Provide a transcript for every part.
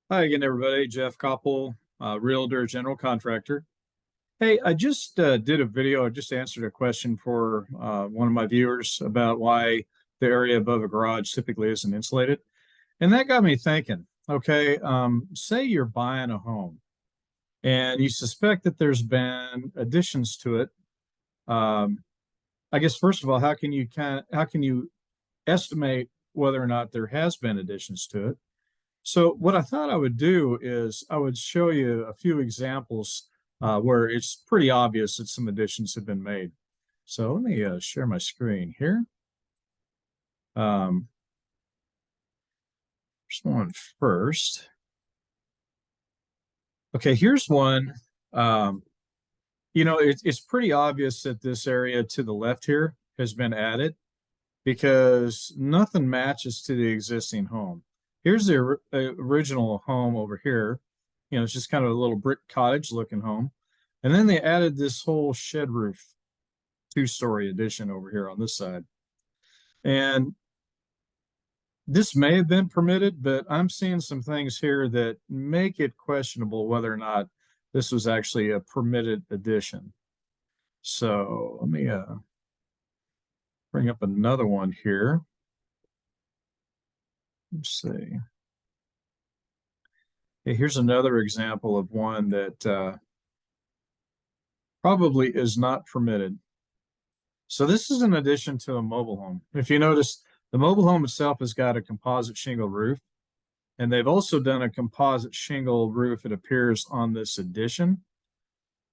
Hi again, everybody. Jeff Koppel, Realtor, General Contractor. Hey, I just did a video. I just answered a question for one of my viewers about why the area above a garage typically isn't insulated. And that got me thinking, okay, say you're buying a home and you suspect that there's been additions to it. Um, I guess first of all, how can you estimate whether or not there has been additions to it? So what I thought I would do is I would show you a few examples where it's pretty obvious that some additions have been made. So let me share my screen here. Um, Here's one first. Okay, here's one. Um, it's pretty obvious that this area to the left here has been added because nothing matches to the existing home. Here's the original home over here. It's just kind of a little brick cottage looking home. And then they added this whole shed roof, two-story addition over here on this side. And this may have been permitted, but I'm seeing some things here that make it questionable whether or not this was actually a permitted addition. So let me bring up another one here. Let's see. Okay, here's another example of one that probably is not permitted. So this is an addition to a mobile home. If you notice, the mobile home itself has got a composite shingle roof, and they've also done a composite shingle roof, it appears, on this addition.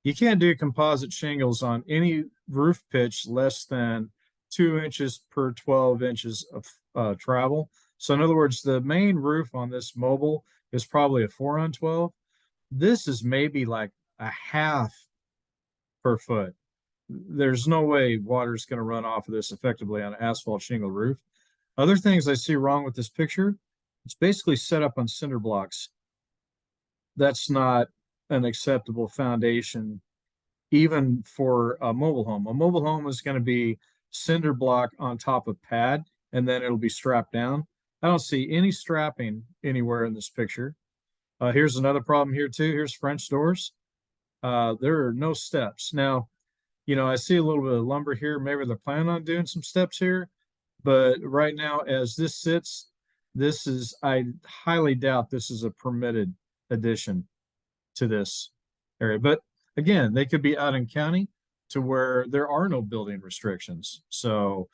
You can't do composite shingles on any roof pitch less than 2 inches per 12 inches of travel. So in other words, the main roof on this mobile is probably a 4 on 12. This is maybe like a half per foot. There's no way water's going to run off of this effectively on an asphalt shingle roof. Other things I see wrong with this picture, it's basically set up on cinder blocks. That's not an acceptable foundation, even for a mobile home. A mobile home is going to be cinder block on top of pad, and then it'll be strapped down. I don't see any strapping anywhere in this picture. Here's another problem here too. Here's French doors. There are no steps. Now, I see a little bit of lumber here. Maybe they're planning on doing some steps here, but right now, as this sits, I highly doubt this is a permitted addition to this area. But again, they could be out in county to where there are no building restrictions. So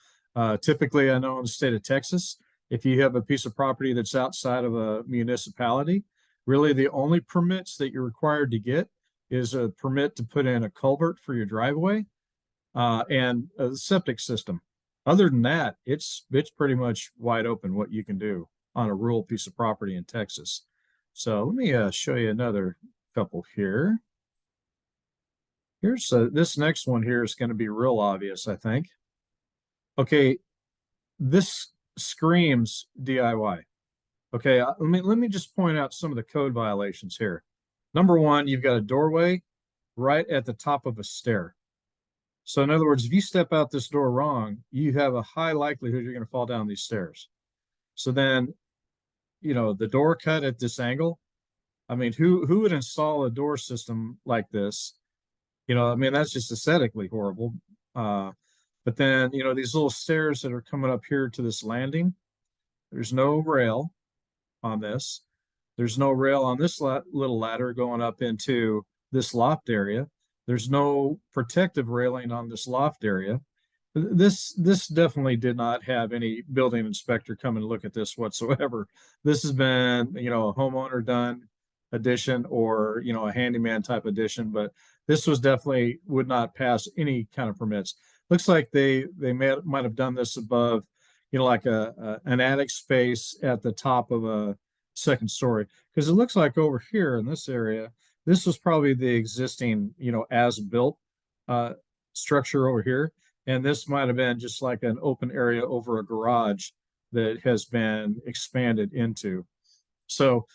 typically, I know in the state of Texas, if you have a piece of property that's outside of a municipality, really the only permits that you're required to get is a permit to put in a culvert for your driveway and a septic system. Other than that, it's pretty much wide open what you can do on a rural piece of property in Texas. So let me show you another couple here. Here's this next one here is going to be real obvious, I think. Okay, this screams DIY. Okay, let me just point out some of the code violations here. Number one, you've got a doorway right at the top of a stair. So in other words, if you step out this door wrong, you have a high likelihood you're going to fall down these stairs. So then, the door cut at this angle. I mean, who would install a door system like this? That's just aesthetically horrible. But then, these little stairs that are coming up here to this landing, there's no rail on this. There's no rail on this little ladder going up into this loft area. There's no protective railing on this loft area. This definitely did not have any building inspector come and look at this whatsoever. This has been, a homeowner done addition or, a handyman type addition, but this was definitely would not pass any kind of permits. Looks like they might have done this above, like an attic space at the top of a second story, because it looks like over here in this area, this was probably the existing, as built structure over here. And this might have been just like an open area over a garage that has been expanded into. So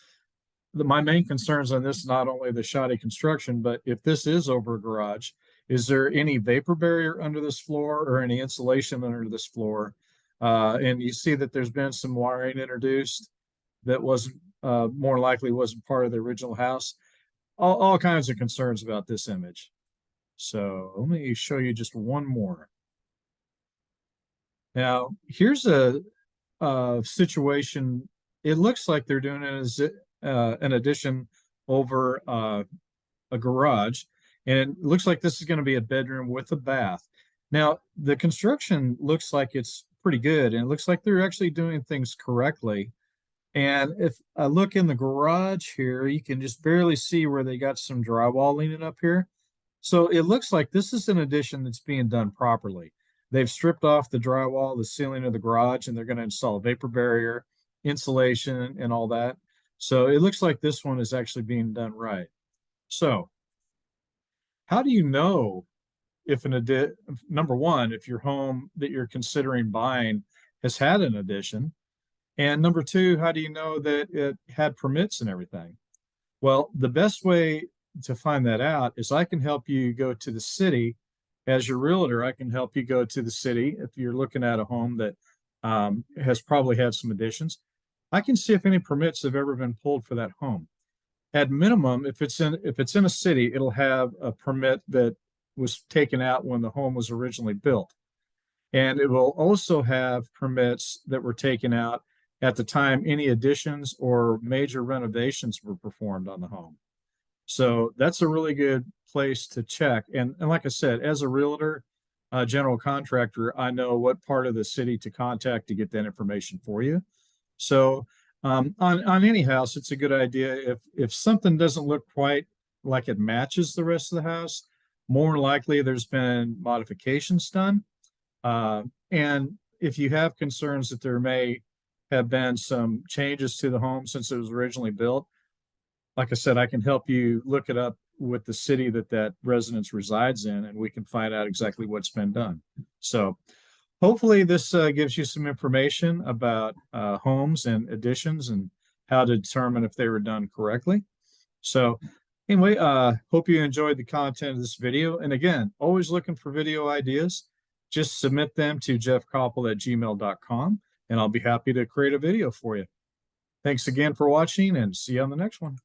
my main concerns on this, not only the shoddy construction, but if this is over a garage, is there any vapor barrier under this floor or any insulation under this floor? And you see that there's been some wiring introduced. that wasn't more likely wasn't part of the original house. All kinds of concerns about this image. So let me show you just one more. Now, here's a situation. It looks like they're doing it as an addition over a garage, and it looks like this is going to be a bedroom with a bath. Now, the construction looks like it's pretty good, and it looks like they're actually doing things correctly. And if I look in the garage here, you can just barely see where they got some drywall leaning up here. So it looks like this is an addition that's being done properly. They've stripped off the drywall, the ceiling of the garage, and they're going to install vapor barrier, insulation, and all that. So it looks like this one is actually being done right. So how do you know if number one, if your home that you're considering buying has had an addition? And number two, how do you know that it had permits and everything? Well, the best way to find that out is I can help you go to the city. As your realtor, I can help you go to the city if you're looking at a home that has probably had some additions. I can see if any permits have ever been pulled for that home. At minimum, if it's in a city, it'll have a permit that was taken out when the home was originally built. And it will also have permits that were taken out at the time any additions or major renovations were performed on the home. So that's a really good place to check. And like I said, as a realtor, general contractor, I know what part of the city to contact to get that information for you. So on any house, it's a good idea if something doesn't look quite like it matches the rest of the house, more likely there's been modifications done. And if you have concerns that there may have been some changes to the home since it was originally built, like I said, I can help you look it up with the city that residence resides in, and we can find out exactly what's been done. So hopefully this gives you some information about homes and additions and how to determine if they were done correctly. So anyway, hope you enjoyed the content of this video. And again, always looking for video ideas. Just submit them to jeffkoppel@gmail.com, and I'll be happy to create a video for you. Thanks again for watching, and see you on the next one.